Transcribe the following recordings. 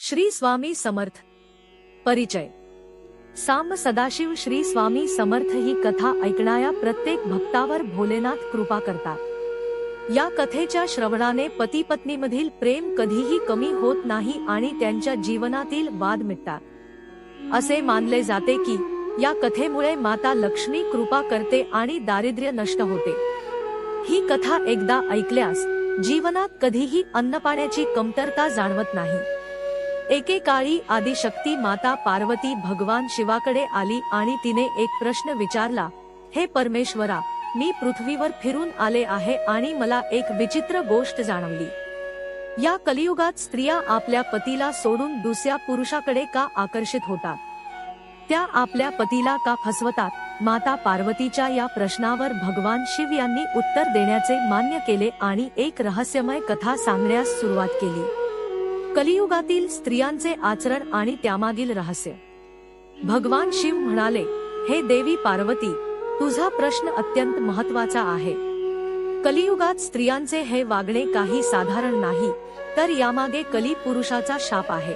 श्री स्वामी समर्थ परिचय। सांब सदाशिव श्री स्वामी समर्थ ही कथा ऐकणाऱ्या प्रत्येक भक्तावर भोलेनाथ कृपा करतात। या कथेच्या श्रवणाने पती पत्नीमधील प्रेम कधीही कमी होत नाही आणि त्यांच्या जीवनातील वाद मिटतात। असे मानले जाते की या कथेमुळे माता लक्ष्मी कृपा करते आणि दारिद्र्य नष्ट होते। ही कथा एकदा ऐकल्यास जीवनात कधीही अन्नपाण्याची कमतरता जाणवत नाही। एकेकाळी आदिशक्ती माता पार्वती भगवान शिवाकडे आली आणि तिने एक प्रश्न विचारला, हे परमेश्वरा, मी पृथ्वीवर फिरून आले आहे आणि मला एक विचित्र गोष्ट जाणवली। या कलियुगात स्त्रिया आपल्या पतीला सोडून दुसऱ्या पुरुषाकडे का आकर्षित होतात? त्या आपल्या पतीला का फसवतात? माता पार्वतीच्या या प्रश्नावर भगवान शिव यांनी उत्तर देण्याचे मान्य केले आणि एक रहस्यमय कथा सांगण्यास सुरुवात केली। कलियुगातील स्त्रियांचे आचरण आणि त्यामागील रहस्य। भगवान शिव म्हणाले, हे देवी पार्वती, तुझा प्रश्न अत्यंत महत्त्वाचा आहे। कलियुगात स्त्रियांचे हे वागणे काही साधारण नाही, तर यामागे कली पुरुषाचा शाप आहे।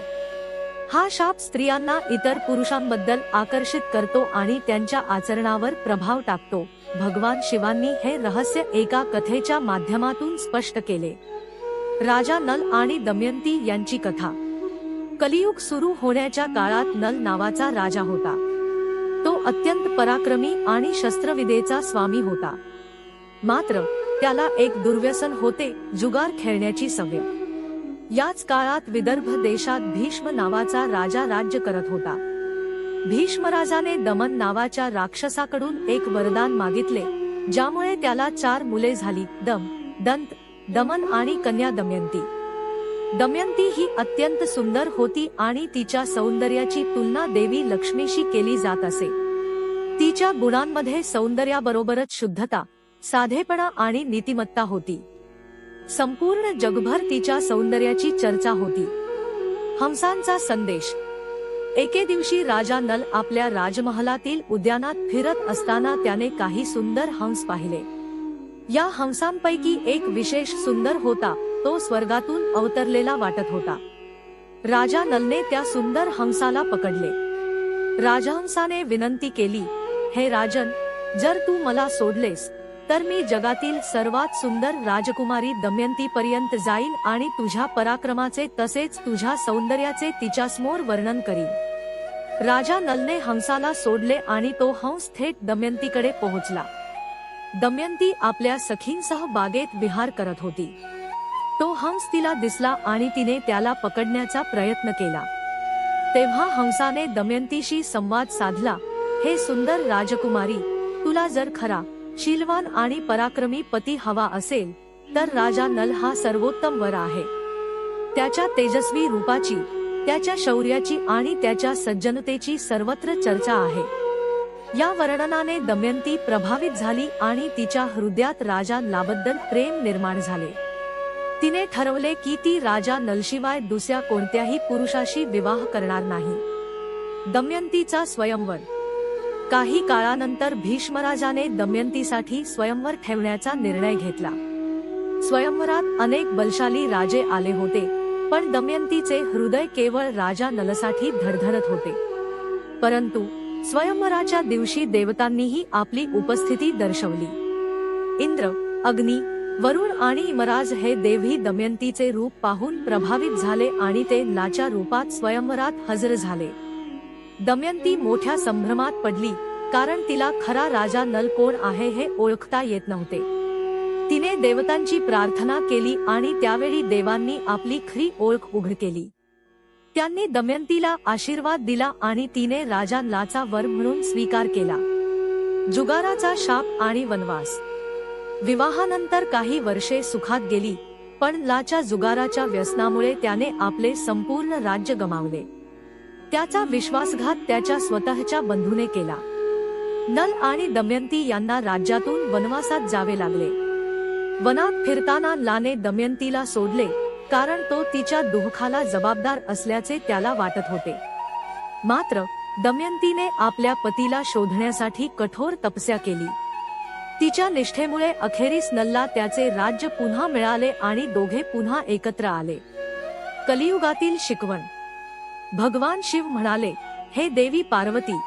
हा शाप स्त्रियांना इतर पुरुषांबद्दल आकर्षित करतो आणि त्यांच्या आचरणावर प्रभाव टाकतो। भगवान शिवांनी हे रहस्य एका कथेच्या माध्यमातून स्पष्ट केले। राजा नल आणि दमयंती यांची कथा। कलियुग सुरू होण्याच्या काळात नल नावाचा राजा होता। तो अत्यंत पराक्रमी आणि शस्त्रविद्येचा स्वामी होता। मात्र त्याला एक दुर्व्यसन होते, जुगार खेळण्याची सवय। याच काळात विदर्भ देशात भीष्म नावाचा राजा राज्य करत होता। भीष्मराजाने दमन नावाच्या राक्षसाकडून एक वरदान मागितले, ज्यामुळे त्याला 4 मुले झाली, दम, दंत, दमन आणि कन्या दमयंती। दमयंती ही अत्यंत सुंदर होती आणि तिच्या सौंदर्याची तुलना देवी लक्ष्मीशी केली जात असे। तिच्या गुणांमध्ये सौंदर्याबरोबरच शुद्धता, साधेपणा आणि नीतिमत्ता होती। संपूर्ण जगभर तिच्या सौंदर्याची चर्चा होती। हंसांचा संदेश। एके दिवशी राजा नल आपल्या राजमहालातील उद्यानात फिरत असताना त्याने काही सुंदर हंस पाहिले। या हंसांपैकी एक विशेष सुंदर होता, तो स्वर्गातून अवतरलेला वाटत होता। राजा नलने त्या सुंदर हंसाला पकडले। राजहंसाने विनंती केली, हे राजन, जर तू मला सोडलेस तर मी जगातील सर्वात सुंदर राजकुमारी दमयंतीपर्यंत जाईन आणि तुझ्या पराक्रमाचे तसेच तुझ्या सौंदर्याचे तिच्यासमोर वर्णन करीन। राजा नलने हंसाला सोडले आणि तो हंस थेट दमयंतीकडे पोहोचला। दमयंती आपल्या सखींसह बागेत विहार करत होती। तो हंस तिला दिसला आणि तिने त्याला पकडण्याचा प्रयत्न केला। तेव्हा हंसाने दमयंतीशी संवाद साधला, हे सुंदर राजकुमारी, तुला जर खरा, शीलवान आणि पराक्रमी पती हवा असेल तर राजा नल हा सर्वोत्तम वर आहे। त्याच्या तेजस्वी रूपाची, त्याच्या शौर्याची आणि त्याच्या सज्जनतेची सर्वत्र चर्चा आहे। या वर्णनाने दमयंती प्रभावित झाली आणि तिच्या हृदयात राजा नलाबद्दल प्रेम निर्माण झाले। तिने ठरवले की ती राजा नलशिवाय दुसऱ्या कोणत्याही पुरुषाशी विवाह करणार नाही। दमयंतीचा स्वयंवर। काही काळानंतर भीष्मराजाने दमयंतीसाठी स्वयंवर ठेवण्याचा निर्णय घेतला। स्वयंवरात अनेक बलशाली राजे आले होते, पण दमयंतीचे हृदय केवळ राजा नलसाठी धडधडत होते। परंतु स्वयंवराच्या दिवशी देवतांनीही आपली उपस्थिती दर्शवली। इंद्र, अग्नी, वरुण आणि यमराज हे देवही दमयंतीचे रूप पाहून प्रभावित झाले आणि ते लाच्या रूपात स्वयंवरात हजर झाले। दमयंती मोठ्या संभ्रमात पडली, कारण तिला खरा राजा नल कोण आहे हे ओळखता येत नव्हते। तिने देवतांची प्रार्थना केली आणि त्यावेळी देवांनी आपली खरी ओळख उघड केली। त्यांनी दमयंतीला आशीर्वाद दिला आणि तिने राजा नलाचा वर म्हणून स्वीकार केला। जुगाराचा शाप आणि वनवास। विवाहानंतर काही वर्षे सुखात गेली, पण नलाच्या जुगाराच्या व्यसनामुळे त्याने आपले संपूर्ण राज्य गमावले। त्याचा विश्वासघात त्याच्या स्वतःच्या बंधूने केला। नल आणि दमयंती यांना राज्यातून वनवासात जावे लागले। वनात फिरताना नलाने दमयंतीला सोडले, कारण तो तिच्या दुःखाला जबाबदार असल्याचे त्याला वाटत होते। मात्र दमयंतीने आपल्या पतीला शोधण्यासाठी कठोर तपस्या केली। तिच्या निष्ठेमुळे अखेरीस नलला त्याचे राज्य पुन्हा मिळाले आणि दोघे पुन्हा एकत्र आले। कलियुगातील शिकवण। भगवान शिव म्हणाले, हे देवी पार्वती,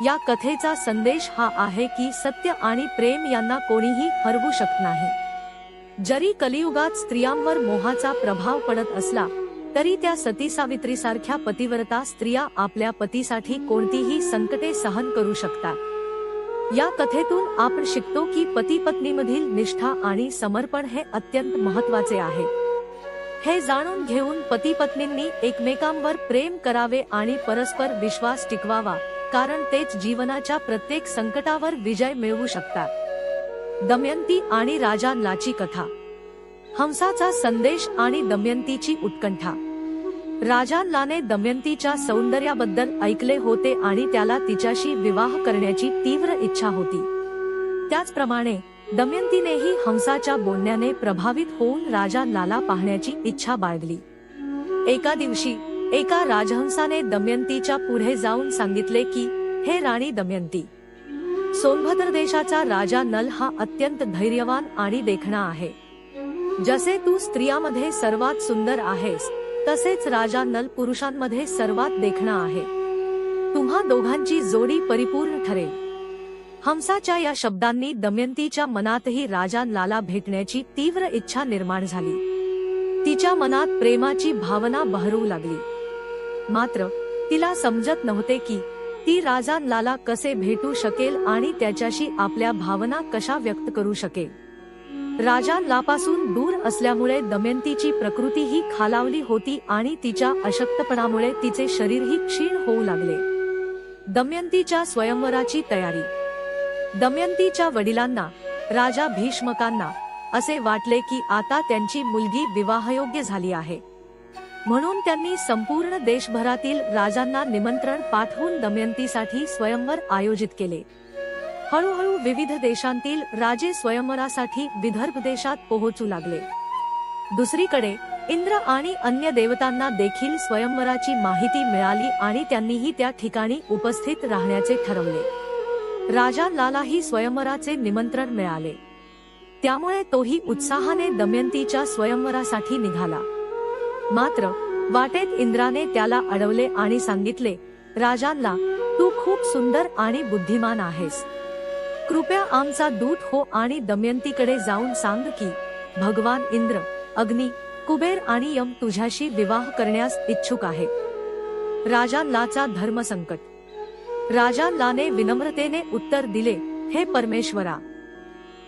या कथेचा संदेश हा आहे की सत्य आणि प्रेम यांना कोणीही हरवू शकत नाही। जरी कलियुगात स्त्रियांवर मोहाचा प्रभाव पडत असला तरी त्या सती सावित्रीसारख्या पतिव्रता स्त्रिया आपल्या पतीसाठी कोणतीही संकटे सहन करू शकतात। या कथेतून आपण शिकतो की पती पत्नीमधील निष्ठा आणि समर्पण हे अत्यंत महत्त्वाचे आहे। हे जाणून घेऊन पती पत्नींनी एकमेकांवर प्रेम करावे आणि परस्पर विश्वास टिकवावा, कारण तेच जीवनाच्या प्रत्येक संकटावर विजय मिळवू शकतात। दमयंती आणि राजा नलाची कथा। हंसाचा संदेश आणि दमयंतीची उत्कंठा। राजा नलाने दमयंतीच्या सौंदर्याबद्दल ऐकले होते आणि त्याला तिच्याशी विवाह करण्याची तीव्र इच्छा होती। त्याचप्रमाणे दमयंतीनेही हंसाच्या बोलण्याने प्रभावित होऊन राजा नलाला पाहण्याची इच्छा बाळगली। एका दिवशी एका राजहंसाने दमयंतीच्या पुढे जाऊन सांगितले की, हे राणी दमयंती, सोनभद्र देशाचा राजा नल हा अत्यंत धैर्यवान आणि देखणा आहे। जसे तू स्त्रियांमध्ये सर्वात सुंदर आहेस, तसेच राजा नल पुरुषांमध्ये सर्वात देखणा आहे। तुम्हा दोघांची जोडी परिपूर्ण ठरेल। हंसाच्या या शब्दांनी दमयंतीच्या मनातही राजा नलाला भेटण्याची तीव्र इच्छा निर्माण झाली। तिच्या मनात प्रेमाची भावना बहरू लागली। मात्र तिला समजत नव्हते की ती राजा नलाला कसे भेटू शकेल आणि त्याच्याशी आपल्या भावना कशा व्यक्त करू शकेल। राजा नलापासून दूर असल्यामुळे दमयंतीची प्रकृतीही खालावली होती आणि तिच्या अशक्तपणामुळे तिचे शरीरही क्षीण होऊ लागले। दमयंतीच्या स्वयंवराची तयारी। दमयंतीच्या वडिलांना, राजा भीष्मकांना असे वाटले की आता त्यांची मुलगी विवाहयोग्य झाली आहे, म्हणून त्यांनी संपूर्ण देशभरातील राजांना निमंत्रण पाठवून दमयंतीसाठी स्वयंवर आयोजित केले। हळूहळू विविध देशांतील राजे स्वयंवरासाठी विदर्भ देशात पोहोचू लागले। दुसरीकडे इंद्र आणि अन्य देवतांना देखील स्वयंवराची माहिती मिळाली आणि त्यांनीही त्या ठिकाणी उपस्थित राहण्याचे ठरवले। राजा नलालाही स्वयंवराचे निमंत्रण मिळाले, त्यामुळे तोही उत्साहाने दमयंतीच्या स्वयंवरासाठी निघाला। मात्र वाटेत इंद्राने त्याला अडवले आणि सांगितले, राजा नला, तू खूप सुंदर आणि बुद्धिमान आहेस। कृपया आमचा दूत हो आणि दमयंतीकडे जाऊन सांग की भगवान इंद्र, अग्नी, कुबेर आणि यम तुझ्याशी विवाह करण्यास इच्छुक आहेत। राजा नलाचा धर्मसंकट। राजा नलाने विनम्रतेने उत्तर दिले, हे परमेश्वरा,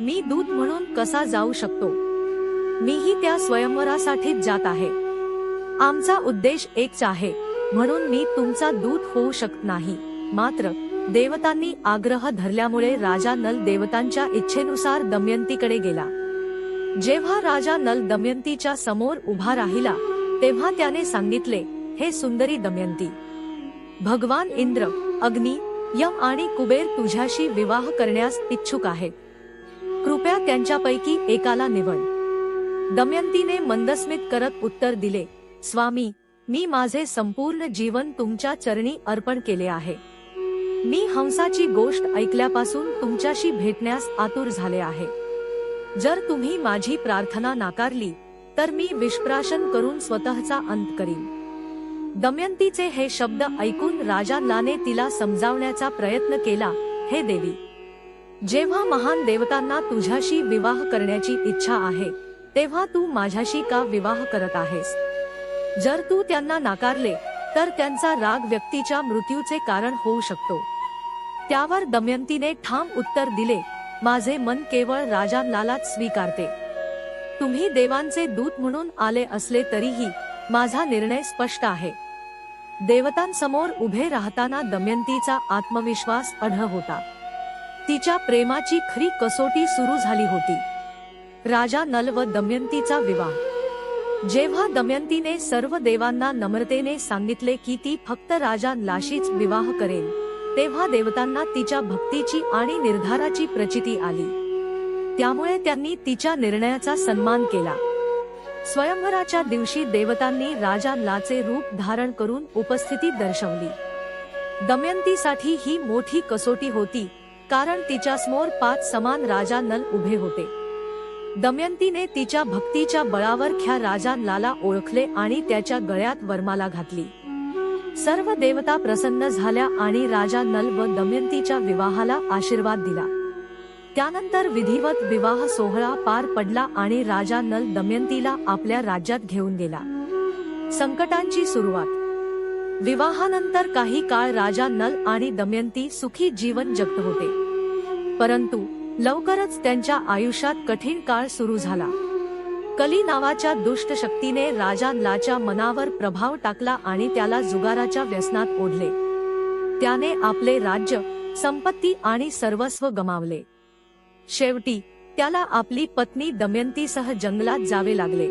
मी दूत म्हणून कसा जाऊ शकतो? मीही त्या स्वयंवरासाठीच जात आहे। आमचा उद्देश एकच आहे, म्हणून मी तुमचा दूत होऊ शकत नाही। मात्र देवतांनी आग्रह धरल्यामुळे राजा नल देवतांच्या इच्छेनुसार दमयंतीकडे गेला। जेव्हा राजा नल दमयंतीच्या समोर उभा राहिला तेव्हा त्याने सांगितले, हे सुंदरी दमयंती, भगवान इंद्र, अग्नी, यम आणि कुबेर तुझ्याशी विवाह करण्यास इच्छुक आहेत। कृपया त्यांच्यापैकी एकाला निवड। दमयंतीने मंदस्मित करत उत्तर दिले, स्वामी, मी माझे संपूर्ण जीवन तुमच्या चरणी अर्पण केले आहे। मी हंसाची गोष्ट ऐकल्यापासून तुमच्याशी भेटण्यास आतुर झाले आहे। जर तुम्ही माझी प्रार्थना नाकारली तर मी विषप्राशन करून स्वतःचा अंत करीन। दमयंतीचे हे शब्द ऐकून राजा नलाने तिला समजावण्याचा प्रयत्न केला, हे देवी, जेव्हा महान देवतांना तुझ्याशी विवाह करण्याची इच्छा आहे तेव्हा तू माझ्याशी का विवाह करत आहेस? जर तू त्यांना नाकारले तर त्यांचा राग व्यक्तीच्या मृत्यूचे कारण होऊ शकतो। त्यावर दमयंतीने ठाम उत्तर दिले, माझे मन केवळ राजा नलालाच स्वीकारते। तुम्ही देवांचे दूत म्हणून आले असले तरीही माझा निर्णय स्पष्ट आहे। देवतांसमोर उभे राहताना दमयंतीचा आत्मविश्वास अढळ होता। तिच्या प्रेमाची खरी कसोटी सुरू झाली होती। राजा नल व दमयंतीचा विवाह। जेव्हा दमयंतीने सर्व देवांना नम्रतेने सांगितले की ती फक्त राजा नलाशीच विवाह करेल, तेव्हा देवतांना तिच्या भक्तीची आणि निर्धाराची प्रचिती आली। त्यामुळे त्यांनी तिच्या निर्णयाचा सन्मान केला। स्वयंवराच्या दिवशी देवतांनी राजा नलाचे रूप धारण करून उपस्थिती दर्शवली। दमयंतीसाठी ही मोठी कसोटी होती, कारण तिच्यासमोर 5 समान राजा नल उभे होते। दमयंतीने तिच्या भक्तीच्या बळावर ख्या राजा नलाला ओळखले आणि त्याच्या गळ्यात वरमाला घातली। सर्व देवता प्रसन्न झाल्या आणि राजा नल व दमयंतीच्या विवाहाला आशीर्वाद दिला। त्यानंतर विधिवत विवाह सोहळा पार पडला आणि राजा नल दमयंतीला आपल्या राज्यात घेऊन गेला। संकटांची सुरुवात। विवाहानंतर काही काळ राजा नल आणि दमयंती सुखी जीवन जगत होते, परंतु लवकरच त्यांच्या आयुष्यात कठीण काळ सुरू झाला। कली नावाच्या दुष्ट शक्तीने राजा नलाच्या मनावर प्रभाव टाकला आणि त्याला जुगाराच्या व्यसनात ओढले। त्याने आपले राज्य, संपत्ती आणि सर्वस्व गमावले। शेवटी त्याला आपली पत्नी दमयंतीसह जंगलात जावे लागले।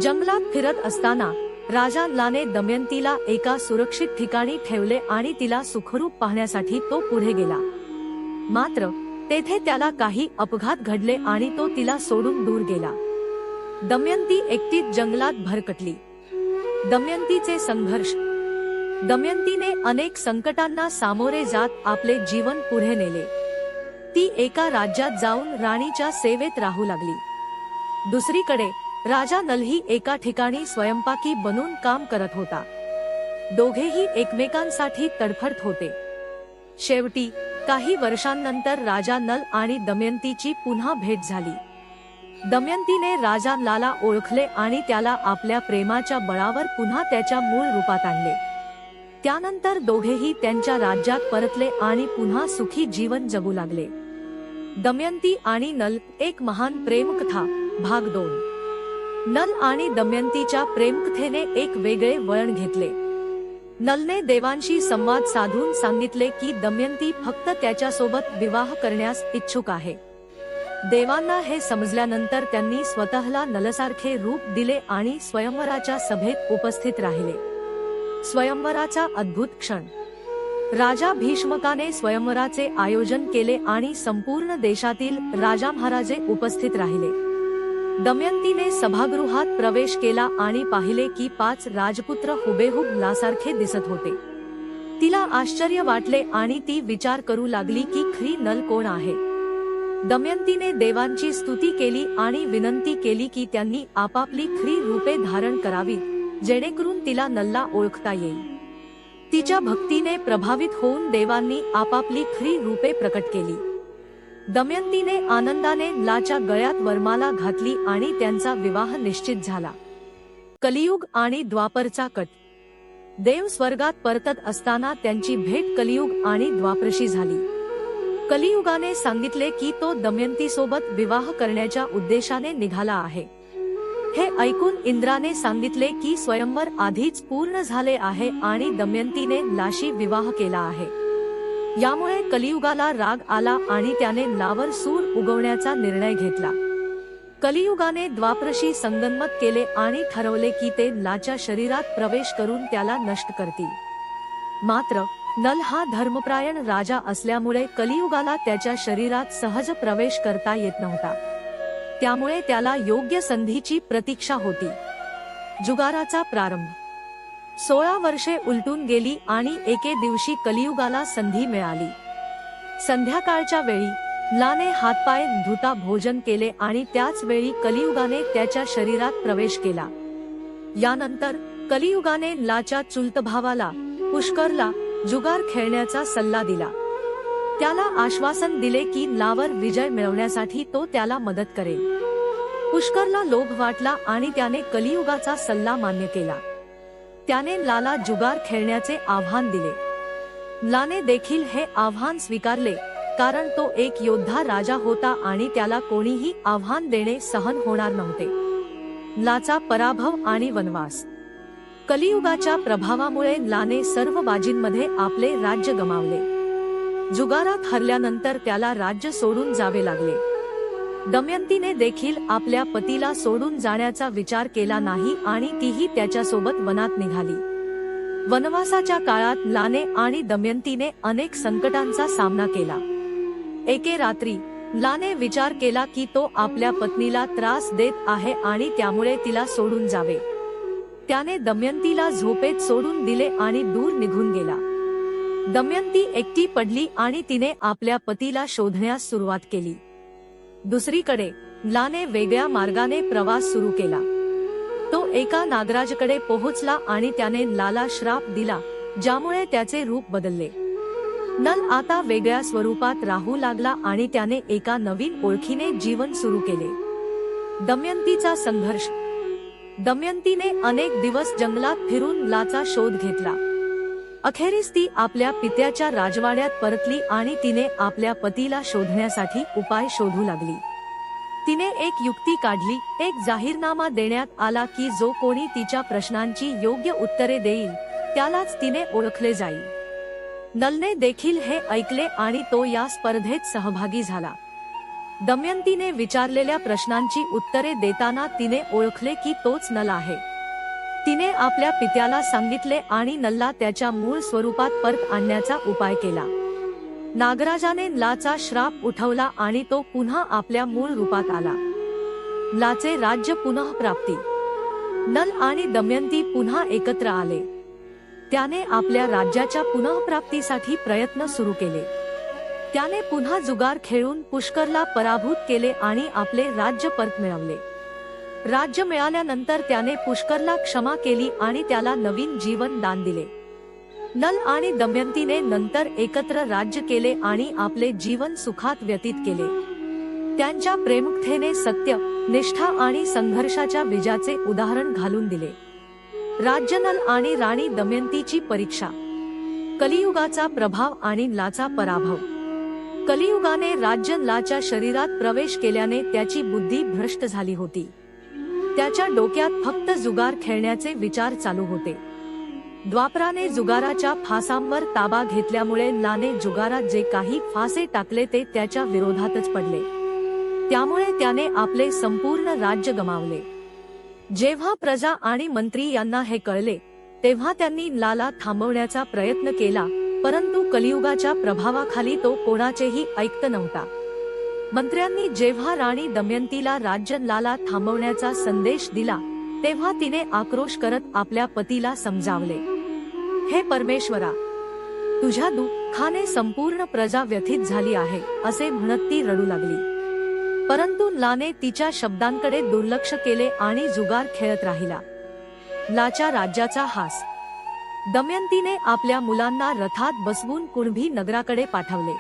जंगलात फिरत असताना राजा नलाने दमयंतीला एका सुरक्षित ठिकाणी ठेवले आणि तिला सुखरूप पाहण्यासाठी तो पुढे गेला। मात्र तेथे त्याला काही अपघात घडले आणि तो तिला सोडून दूर गेला। दमयंती एकटीच जंगलात भरकटली। दमयंतीचे संघर्ष। दमयंतीने अनेक संकटांना सामोरे जात आपले जीवन पुढे नेले। ती एका राज्यात जाऊन राणीच्या सेवेत राहू लागली। दुसरीकडे राजा नलही एका ठिकाणी स्वयंपाकी बनून काम करत होता। दोघेही एकमेकांसाठी तडफडत होते। शेवटी काही वर्षांनंतर राजा नल आणि दमयंतीची पुन्हा भेट झाली। दमयंतीने राजा नलाला ओळखले आणि त्याला आपल्या प्रेमाच्या बळावर पुन्हा त्याच्या मूळ रूपात आणले। त्यानंतर दोघेही त्यांच्या राज्यात परतले आणि पुन्हा सुखी जीवन जगू लागले। दमयंती आणि नल, एक महान प्रेमकथा, भाग 2। नल आणि दमयंतीच्या प्रेमकथेने एक वेगळे वळण घेतले। नलने देवांशी संवाद साधून सांगितले की दमयंती फक्त त्याच्यासोबत विवाह करण्यास इच्छुक आहे। देवांना हे समजल्यानंतर त्यांनी स्वतःला नलसारखे रूप दिले आणि स्वयंवराच्या सभेत उपस्थित राहिले। स्वयंवराचा अद्भुत क्षण। राजा भीष्मकाने स्वयंवराचे आयोजन केले आणि संपूर्ण देशातील राजा महाराजे उपस्थित राहिले। दमयंतीने सभागृहात प्रवेश केला आणि पाहिले की 5 राजपुत्र हुबेहूब नलासारखे दिसत होते। तिला आश्चर्य वाटले आणि ती विचार करू लागली की खरी नल कोण आहे। दमयंतीने देवांची स्तुती केली आणि विनंती केली की त्यांनी आपापली खरी रूपे धारण करावी, जेणेकरून तिला नलला ओळखता येईल। तिच्या भक्तीने प्रभावित होऊन देवांनी आपापली खरी रूपे प्रकट केली। दमयंतीने आनंदाने नलाच्या गळ्यात वरमाला घातली आणि त्यांचा विवाह निश्चित झाला। कलियुग आणि द्वापरचा कट। देव स्वर्गात परतत असताना त्यांची भेट कलियुग आणि द्वापरशी झाली। कलियुगाने सांगितले की तो दमयंतीसोबत विवाह करण्याच्या उद्देशाने निघाला आहे। हे ऐकून इंद्राने सांगितले की स्वयंवर आधीच पूर्ण झाले आहे आणि दमयंतीने नलाशी विवाह केला आहे। यामुळे कलियुगाला राग आला आणि त्याने नलावर सूर उगवण्याचा निर्णय घेतला। कलियुगाने द्वापरशी संगनमत केले आणि ठरवले की ते नलाच्या शरीरात प्रवेश करून त्याला नष्ट करतील। मात्र नल हा धर्मप्रायण राजा असल्यामुळे कलियुगाला त्याच्या शरीरात सहज प्रवेश करता येत नव्हता। त्यामुळे त्याला योग्य संधीची प्रतीक्षा होती। जुगाराचा प्रारंभ। 16 वर्षे उलटून गेली आणि एके दिवशी कलियुगाला संधी मिळाली। संध्याकाळच्या वेळी नलाने हातपाय धुता भोजन केले आणि त्याच वेळी कलियुगाने त्याच्या शरीरात प्रवेश केला। यानंतर कलियुगाने नलाच्या चुलत भावाला पुष्करला जुगार खेळण्याचा सल्ला दिला। त्याला आश्वासन दिले की नलावर विजय मिळवण्यासाठी तो त्याला मदत करेल। पुष्करला लोभ वाटला आणि त्याने कलियुगाचा सल्ला मान्य केला। त्याने नलाला जुगार खेळण्याचे आव्हान दिले। नलाने देखील हे आव्हान स्वीकारले, कारण तो एक योद्धा राजा होता आणि त्याला कोणीही आव्हान देणे सहन होणार नव्हते। नलाचा पराभव आणि वनवास। कलियुगाच्या प्रभावामुळे नलाने सर्व बाजींमध्ये आपले राज्य गमावले। जुगारात हरल्यानंतर त्याला राज्य सोडून जावे लागले। दमयंतीने देखील आपल्या पतीला सोडून जाण्याचा विचार केला नाही आणि तीही त्याच्यासोबत वनात निघाली। वनवासाच्या काळात नलाने आणि दमयंतीने अनेक संकटांचा सामना केला। एके रात्री नलाने विचार केला की तो आपल्या पत्नीला त्रास देत आहे आणि त्यामुळे तिला सोडून जावे। त्याने दमयंतीला झोपेत सोडून दिले आणि दूर निघून गेला। दमयंती एकटी पडली आणि तिने आपल्या पतीला शोधण्यास सुरुवात केली। दुसरीकडे नलाने वेगळ्या मार्गाने प्रवास सुरू केला। तो एका नागराजकडे पोहोचला आणि त्याने लाला श्राप दिला, ज्यामुळे त्याचे रूप बदलले. नल आता वेगळ्या स्वरूपात राहू लागला आणि त्याने एका नवीन ओळखीने जीवन सुरू केले. दमयंतीचा संघर्ष. दमयंतीने अनेक दिवस जंगलात फिरून लाचा शोध घेतला. अखेरीस ती आपल्या पित्याच्या राजवाड्यात परतली आणि तिने आपल्या पतीला शोधण्यासाठी उपाय शोधू लागली. तिने एक युक्ती काढली. एक जाहीरनामा देण्यात आला की जो कोणी तिच्या प्रश्नांची योग्य उत्तरे देईल त्यालाच तिने ओळखले जाईल. नलने देखील हे ऐकले आणि तो या स्पर्धेत सहभागी झाला. दमयंतीने विचारलेल्या प्रश्नांची उत्तरे देताना तिने ओळखले की तोच नल आहे. तिने आपल्या पित्याला सांगितले आणि नलला त्याच्या मूळ स्वरूपात परत आणण्याचा उपाय केला. नागराजाने लाचा श्राप उठवला आणि तो पुन्हा आपल्या मूळ रूपात आला. लाचे राज्य पुनः प्राप्ती. नल आणि दमयंती पुन्हा एकत्र आले. त्याने आपल्या राज्याच्या पुनःप्राप्तीसाठी प्रयत्न सुरू केले. त्याने पुन्हा जुगार खेळून पुष्करला पराभूत केले आणि आपले राज्य परत मिळवले. राज्य मिळाल्यानंतर त्याने पुष्करला क्षमा केली आणि त्याला नवीन जीवन दान दिले. नल आणि दमयंतीने नंतर एकत्र राज्य केले आणि आपले जीवन सुखात व्यतीत केले. त्यांच्या प्रेमकथेने सत्य, निष्ठा आणि संघर्षाच्या विजयाचे उदाहरण घालून दिले. राज्य. नल आणि राणी दमयंतीची परीक्षा. कलियुगाचा प्रभाव आणि लाचा पराभव. कलियुगाने राज्य लाच्या शरीरात प्रवेश केल्याने त्याची बुद्धी भ्रष्ट झाली होती. त्याच्या डोक्यात फक्त जुगार खेळण्याचे विचार चालू होते. द्वापराने जुगाराच्या फासांवर ताबा घेतल्यामुळे लाने जुगारात जे काही फासे टाकले ते त्याच्या विरोधातच पडले. त्यामुळे त्याने आपले संपूर्ण राज्य गमावले. जेव्हा प्रजा आणि मंत्री यांना हे कळले तेव्हा त्यांनी लाला थांबवण्याचा प्रयत्न केला, परंतु कलियुगाच्या प्रभावाखाली तो कोणाचेही ऐकत नव्हता. मंत्र्यांनी जेव्हा राणी दमयंतीला राज्य लाला थांबवण्याचा संदेश दिला तेव्हा तिने आक्रोश करत आपल्या पतीला समजावले, हे परमेश्वरा, तुझ्या दुःखाने संपूर्ण प्रजा व्यथित झाली आहे असे म्हणत ती रडू लागली. परंतु लाने तिच्या शब्दांकडे दुर्लक्ष केले आणि जुगार खेळत राहिला. लाच्या राज्याचा हास. दमयंतीने आपल्या मुलांना रथात बसवून कुणबी नगराकडे पाठवले.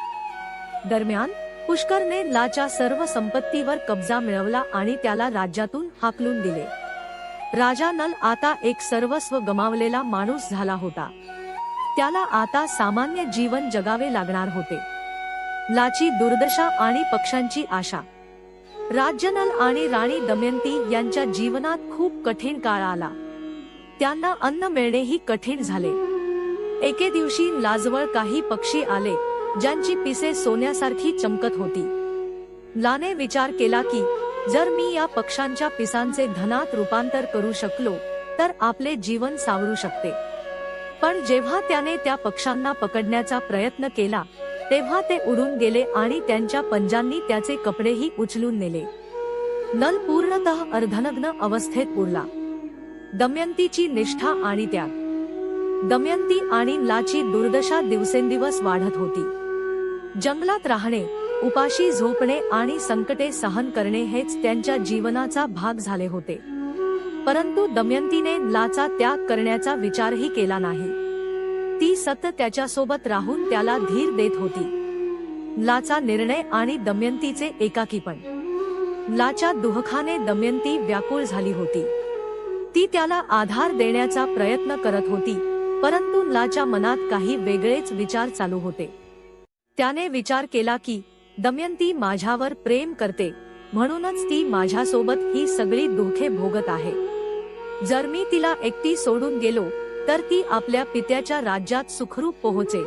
दरम्यान पुष्करने लाच्या सर्व संपत्तीवर कब्जा मिळवला आणि त्याला राज्यातून हाकलून दिले. राजा नल आता एक सर्वस्व गमावलेला माणूस झाला होता. त्याला आता सामान्य जीवन जगावे लागणार होते. लाची दुर्दशा आणि पक्षांची आशा. राज्य. नल आणि राणी दमयंती यांच्या जीवनात खूप कठीण काळ आला. त्यांना अन्न मिळणेही कठीण झाले. एके दिवशी लाजवळ काही पक्षी आले ज्यांची पिसे सोन्यासारखी चमकत होती. लाने विचार केला की जर मी या पक्ष्यांच्या पिसांचे धनात रूपांतर करू शकलो तर आपले जीवन सावरू शकते. पण जेव्हा त्याने त्या पक्ष्यांना पकडण्याचा प्रयत्न केला तेव्हा ते उडून गेले आणि त्यांच्या पंजांनी त्याचे कपडेही उचलून नेले. नल पूर्णतः अर्धनग्न अवस्थेत उरला. दमयंतीची निष्ठा आणि त्याग. दमयंती आणि लाची दुर्दशा दिवसेंदिवस वाढत होती. जंगलात राहणे, उपाशी झोपणे आणि संकटे सहन करणे हेच त्यांच्या जीवनाचा भाग झाले होते. परंतु दमयंतीने लाचा त्याग करण्याचा विचारही केला नाही. ती सतत त्याच्यासोबत राहून त्याला धीर देत होती. लाचा निर्णय आणि दमयंतीचे एकाकीपण. लाच्या दुःखाने दमयंती व्याकुळ झाली होती. ती त्याला आधार देण्याचा प्रयत्न करत होती, परंतु लाच्या मनात काही वेगळेच विचार चालू होते. त्याने विचार केला की दमयंती माझ्यावर प्रेम करते, म्हणूनच ती माझ्यासोबत ही सगळी दुःखे भोगत आहे. जर मी तिला एकटी सोडून गेलो तर ती आपल्या पित्याच्या राज्यात सुखरूप पोहोचेल.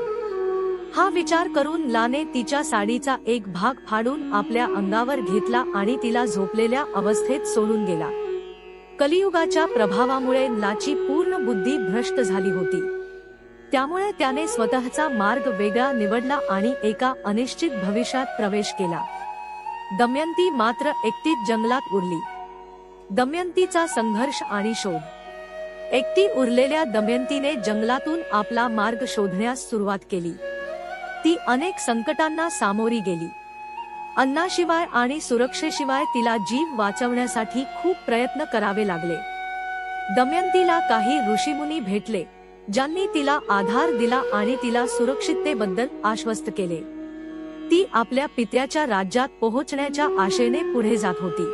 हा विचार करून लाने तिच्या साडीचा एक भाग फाडून आपल्या अंगावर घेतला आणि तिला झोपलेल्या अवस्थेत सोडून गेला. कलियुगाच्या प्रभावामुळे लाची पूर्ण बुद्धी भ्रष्ट झाली होती. त्यामुळे त्याने स्वतःचा मार्ग वेगळा निवडला आणि एका अनिश्चित भविष्यात प्रवेश केला. दमयंती मात्र एकटीच जंगलात उरली. दमयंतीचा संघर्ष आणि शोध. एकटी उरलेल्या दमयंतीने जंगलातून आपला मार्ग शोधण्यास सुरुवात केली. ती अनेक संकटांना सामोरी गेली. अन्नाशिवाय आणि सुरक्षेशिवाय तिला जीव वाचवण्यासाठी खूप प्रयत्न करावे लागले. दमयंतीला काही ऋषीमुनी भेटले, ज्यांनी तिला आधार दिला आणि तिला सुरक्षिततेबद्दल आश्वस्त केले. ती आपल्या पित्याच्या राज्यात पोहोचण्याच्या आशेने पुढे जात होती.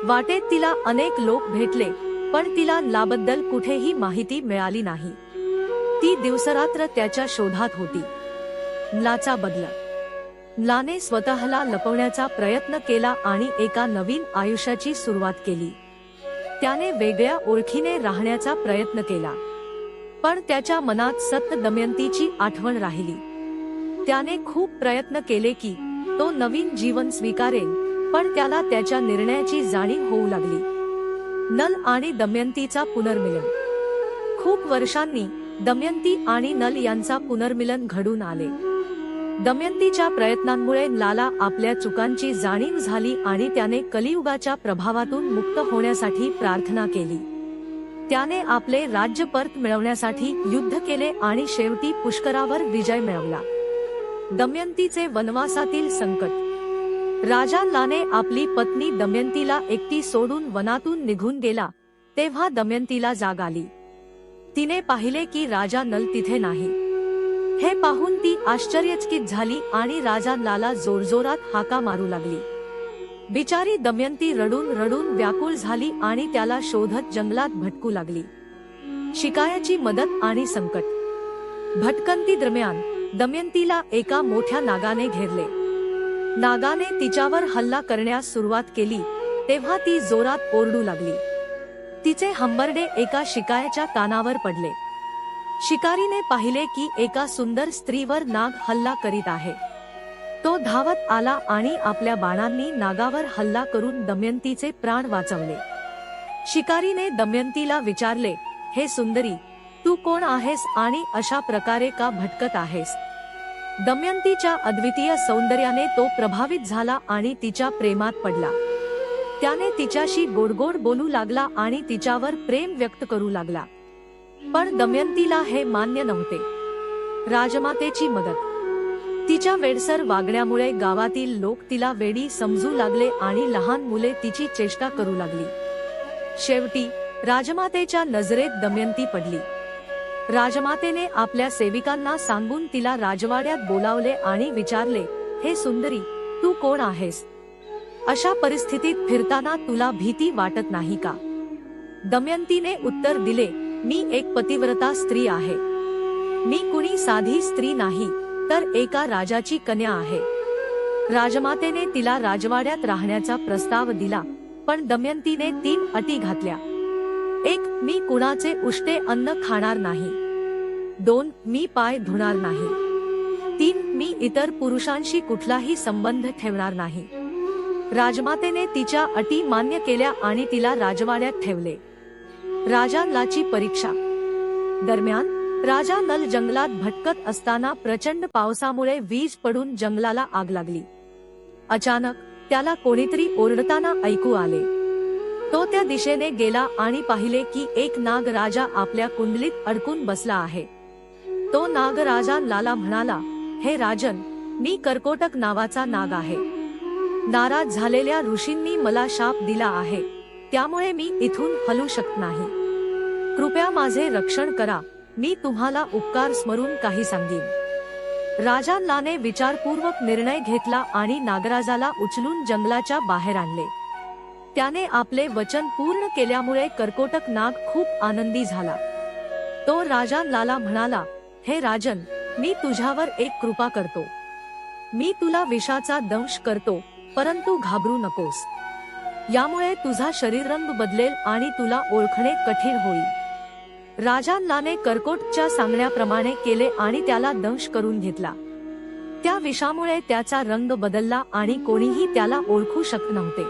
वाटेत तिला अनेक लोक भेटले, पण तिला लाबद्दल कुठेही माहिती मिळाली नाही. ती दिवसरात्र त्याच्या शोधात होती. लाचा बदला. लाने स्वतःला लपवण्याचा प्रयत्न केला आणि एका नवीन आयुष्याची सुरुवात केली. त्याने वेगळ्या ओळखीने राहण्याचा प्रयत्न केला, पण त्याच्या मनात सतत दमयंतीची आठवण राहिली. त्याने खूप प्रयत्न केले की तो नवीन जीवन स्वीकारेल, पण त्याला त्याच्या निर्णयाची जाणीव होऊ लागली. नल आणि दमयंतीचा पुनर्मिलन. खूप वर्षांनी दमयंती आणि नल यांचा पुनर्मिलन घडून आले. दमयंतीच्या प्रयत्नांमुळे लाला आपल्या चुकांची जाणीव झाली आणि त्याने कलियुगाच्या प्रभावातून मुक्त होण्यासाठी प्रार्थना केली. त्याने आपले राज्य परत मिळवण्यासाठी युद्ध केले आणि शेवटी पुष्करावर विजय मिळवला. दमयंतीचे वनवासातील संकट. राजा लाने आपली पत्नी दमयंतीला एकटी सोडून वनातून निघून गेला, तेव्हा दमयंतीला जाग आली. तिने पाहिले की राजा नल तिथे नाही. हे पाहून ती आश्चर्यचकित झाली आणि राजा लाला जोरजोरात हाका मारू लागली. बिचारी दमयंती रडून रडून व्याकुळ झाली आणि त्याला शोधत जंगलात भटकू लागली. शिकायाची मदत आणि संकट. भटकंती दरम्यान दमयंतीला एका मोठ्या नागाने घेरले. नागाने तिच्यावर हल्ला करण्यास सुरुवात केली, तेव्हा ती जोरात ओरडू लागली. तिचे हंबरडे एका शिकायाच्या कानावर पडले. शिकारीने पाहिले की एका सुंदर स्त्रीवर नाग हल्ला करीत आहे. तो धावत आला आणि आपल्या बाणांनी नागावर हल्ला करून दमयंतीचे प्राण वाचवले. शिकारीने दमयंतीला विचारले, हे सुंदरी, तू कोण आहेस आणि अशा प्रकारे का भटकत आहेस? दमयंतीच्या अद्वितीय सौंदर्याने तो प्रभावित झाला आणि तिच्या प्रेमात पडला. त्याने तिच्याशी गोडगोड बोलू लागला आणि तिच्यावर प्रेम व्यक्त करू लागला. पण दमयंतीला हे मान्य नव्हते. राजमातेची मदत. तिच्या वेडसर वागण्यामुळे गावातील लोक तिला वेडी समजू लागले आणि लहान मुले तिची चेष्टा करू लागली. शेवटी राजमातेच्या नजरेत दमयंती पडली. राजमातेने आपल्या सेविकांना सांगून तिला राजवाड्यात बोलावले आणि विचारले, हे सुंदरी, तू कोण आहेस? अशा परिस्थितीत फिरताना तुला भीती वाटत नाही का? दमयंतीने उत्तर दिले, मी एक पतिव्रता स्त्री आहे. मी कुणी साधी स्त्री नाही, तर एका राजाची कन्या आहे. राजमातेने तिला राजवाड्यात राहण्याचा प्रस्ताव दिला, पण दमयंतीने 3 अटी घातल्या. 1. मी कुणाचे उष्टे अन्न खाणार नाही. 2. मी पाय धुणार नाही. 3. मी इतर पुरुषांशी कुठलाही संबंध ठेवणार नाही. राजमातेने तिच्या अटी मान्य केल्या आणि तिला राजवाड्यात ठेवले. राजा नलाची परीक्षा. दरम्यान राजा नल जंगलात भटकत असताना प्रचंड पावसामुळे वीज पडून जंगलाला आग लागली. अचानक त्याला कोणीतरी ओरडताना ऐकू आले. तो त्या दिशेने गेला आणि पाहिले की एक नाग राजा आपल्या कुंडलीत अडकून बसला आहे. तो नाग राजा नलाला म्हणाला, हे राजन, मी कर्कोटक नावाचा नाग आहे. नाराज झालेल्या ऋषींनी मला शाप दिला आहे, त्यामुळे मी इथून हलू शकत नाही. कृपया माझे रक्षण करा. मी तुम्हाला उपकार स्मरून काही सांगेन. राजा नलाने विचारपूर्वक निर्णय घेतला आणि नागराजाला उचलून जंगलाच्या बाहेर आणले. त्याने आपले वचन पूर्ण केल्यामुळे कर्कोटक नाग खूप आनंदी झाला. तो राजा नलाला म्हणाला, हे राजन, मी तुझ्यावर एक कृपा करतो. मी तुला विषाचा दंश करतो, परंतु घाबरू नकोस. यामुळे तुझा शरीररंग बदलेल आणि तुला ओळखणे कठीण होईल. राजा नलाने कर्कोटकच्या सांगण्याप्रमाणे केले आणि त्याला दंश करून घेतला. त्या विषामुळे त्याचा रंग बदलला आणि कोणीही त्याला ओळखू शकत नव्हते.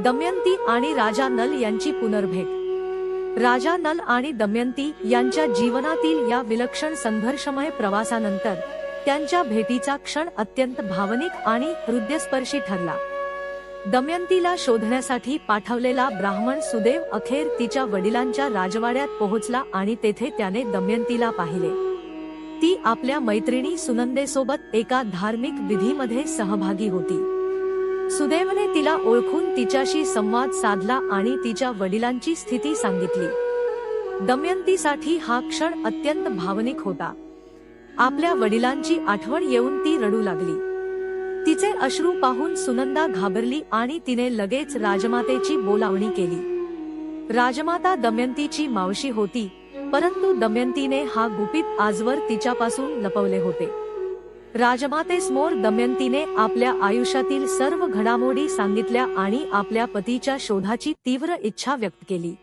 दमयंती आणि राजा नल यांची पुनर्भेट. राजा नल आणि दमयंती यांच्या जीवनातील या विलक्षण संघर्षमय प्रवासानंतर त्यांच्या भेटीचा क्षण अत्यंत भावनिक आणि हृदयस्पर्शी ठरला. दमयंतीला शोधण्यासाठी पाठवलेला ब्राह्मण सुदेव अखेर तिच्या वडिलांच्या राजवाड्यात पोहोचला आणि तेथे त्याने दमयंतीला पाहिले. ती आपल्या मैत्रिणी सुनंदेसोबत एका धार्मिक विधीमध्ये सहभागी होती. सुदैवने तिला ओळखून तिच्याशी संवाद साधला आणि तिच्या वडिलांची स्थिती सांगितली। दमयंतीसाठी हा क्षण अत्यंत भावनिक होता। आपल्या वडिलांची आठवण येऊन ती रडू लागली। तिचे अश्रू पाहून सुनंदा घाबरली आणि तिने लगेच राजमातेची बोलावणी केली। राजमाता दमयंतीची मावशी होती, परंतु दमयंतीने हा गुपित आजवर तिच्यापासून लपवले होते। राजमातेसमोर दमयंतीने आपल्या आयुष्यातील सर्व घडामोडी सांगितल्या आणि आपल्या पतीच्या शोधाची तीव्र इच्छा व्यक्त केली।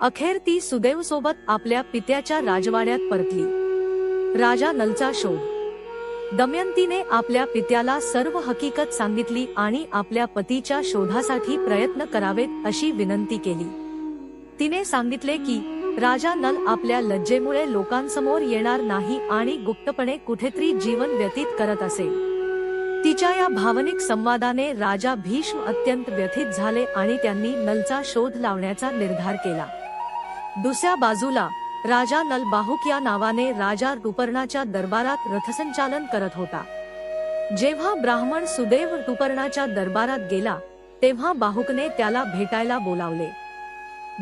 अखेर ती सुदैवसोबत आपल्या पित्याच्या राजवाड्यात परतली। राजा नलचा शोध। दमयंतीने आपल्या पित्याला सर्व हकीकत सांगितली आणि आपल्या पतीच्या शोधासाठी प्रयत्न करावेत अशी विनंती केली। तिने सांगितले की राजा नल आपल्या लज्जेमुळे लोकांसमोर येणार नाही आणि गुप्तपणे कुठेतरी जीवन व्यतीत करत असेल। तिच्या या भावनिक संवादाने राजा भीष्म अत्यंत व्यथित झाले आणि त्यांनी नलचा शोध लावण्याचा निर्धार केला। दुसऱ्या बाजूला राजा नल बाहुक या नावाने राजा ऋपर्णाच्या दरबारात रथसंचालन करत होता। जेव्हा ब्राह्मण सुदैव ऋपर्णाच्या दरबारात गेला तेव्हा बाहुकने त्याला भेटायला बोलावले।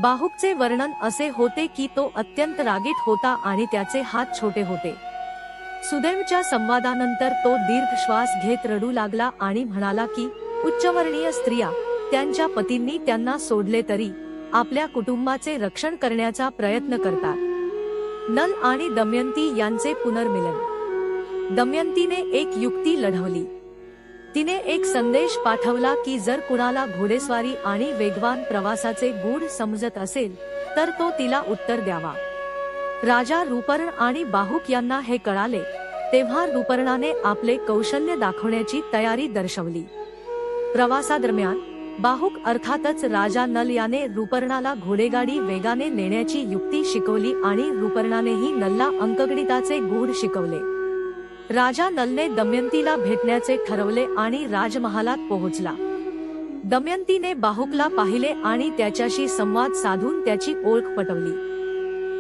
बाहुकचे वर्णन असे होते की तो अत्यंत रागीट होता आणि त्याचे हात छोटे होते। सुदैवच्या संवादानंतर तो दीर्घ श्वास घेत रडू लागला आणि म्हणाला की उच्चवर्णीय स्त्रिया त्यांच्या पतींनी त्यांना सोडले तरी आपल्या कुटुंबाचे रक्षण करण्याचा प्रयत्न करतात। नल आणि दमयंती यांचे पुनर्मिलन। दमयंतीने एक युक्ती लढवली। तिने एक संदेश पाठवला की जर कुणाला घोडेस्वारी आणि वेगवान प्रवासाचे गूढ समजत असेल तर तो तिला उत्तर द्यावा। राजा ऋपर्ण आणि बाहुक यांना हे कळाले तेव्हा ऋपर्णाने आपले कौशल्य दाखवण्याची तयारी दर्शवली। प्रवासादरम्यान बाहुक अर्थातच राजा नल याने ऋपर्णाला घोडेगाडी वेगाने नेण्याची युक्ती शिकवली आणि ऋपर्णानेही नलला अंकगणिताचे गूढ शिकवले। राजा नलने दमयंतीला भेटण्याचे ठरवले आणि राजमहालात पोहोचला। दमयंतीने बाहुकला पाहिले आणि त्याच्याशी संवाद साधून त्याची ओळख पटवली।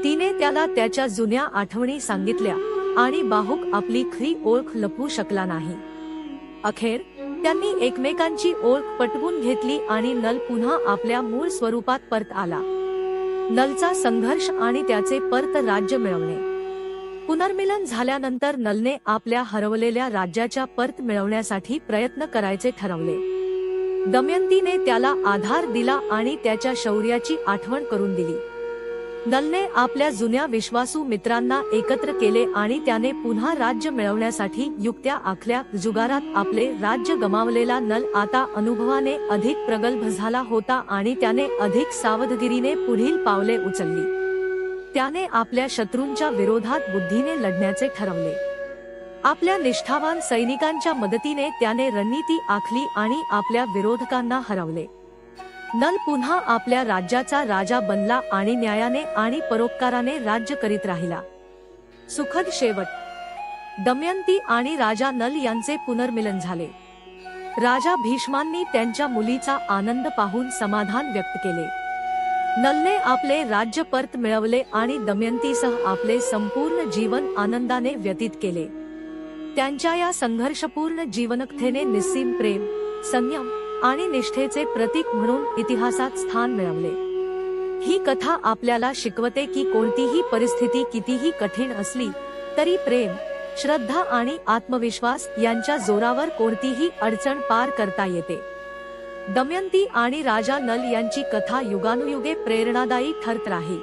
तिने त्याला त्याच्या जुन्या आठवणी सांगितल्या आणि बाहुक आपली खरी ओळख लपवू शकला नाही। अखेर त्यांनी एकमेकांची ओळख पटवून घेतली आणि नल पुन्हा आपल्या मूळ स्वरूपात परत आला। नलचा संघर्ष आणि त्याचे परत राज्य मिळवणे। पुनर्मिलन झाल्यानंतर नलने आपल्या हरवलेल्या राज्याच्या परत मिळवण्यासाठी प्रयत्न करायचे ठरवले। दमयंतीने त्याला आधार दिला आणि त्याच्या शौर्याची आठवण करून दिली। नलने आपल्या जुन्या विश्वासू मित्रांना एकत्र केले आणि त्याने पुन्हा राज्य मिळवण्यासाठी युक्त्या आखल्या। जुगारात आपले राज्य गमावलेला नल आता अनुभवाने अधिक प्रगल्भ झाला होता आणि त्याने अधिक सावधगिरीने पुढील पावले उचलली। त्याने आपल्या शत्रूंच्या विरोधात बुद्धीने लढण्याचे ठरवले। आपल्या निष्ठावान सैनिकांच्या मदतीने त्याने रणनीती आखली आणि आपल्या विरोधकांना हरवले। नल पुन्हा आपल्या राज्याचा राजा बनला आणि न्यायाने आणि परोपकाराने राज्य करीत राहिला। सुखद शेवट। दमयंती आणि राजा नल यांचे पुनर्मिलन झाले। राजा भीष्मांनी त्यांच्या मुलीचा आनंद पाहून समाधान व्यक्त केले। नलने आपले राज्य परत मिळवले आणि दमयंतीसह आपले संपूर्ण जीवन आनंदाने व्यतीत केले। त्यांच्या या संघर्षपूर्ण जीवनकथेने निस्सीम प्रेम, संयम आणि निष्ठेचे प्रतीक म्हणून इतिहासात स्थान मिळवले। ही कथा आपल्याला शिकवते की कोणतीही परिस्थिती कितीही कठीण असली तरी प्रेम, श्रद्धा आणि आत्मविश्वास यांच्या जोरावर कोणतीही अडचण पार करता येते। दमयंती आणि राजा नल यांची कथा युगानुयुगे प्रेरणादायी ठरत राहील।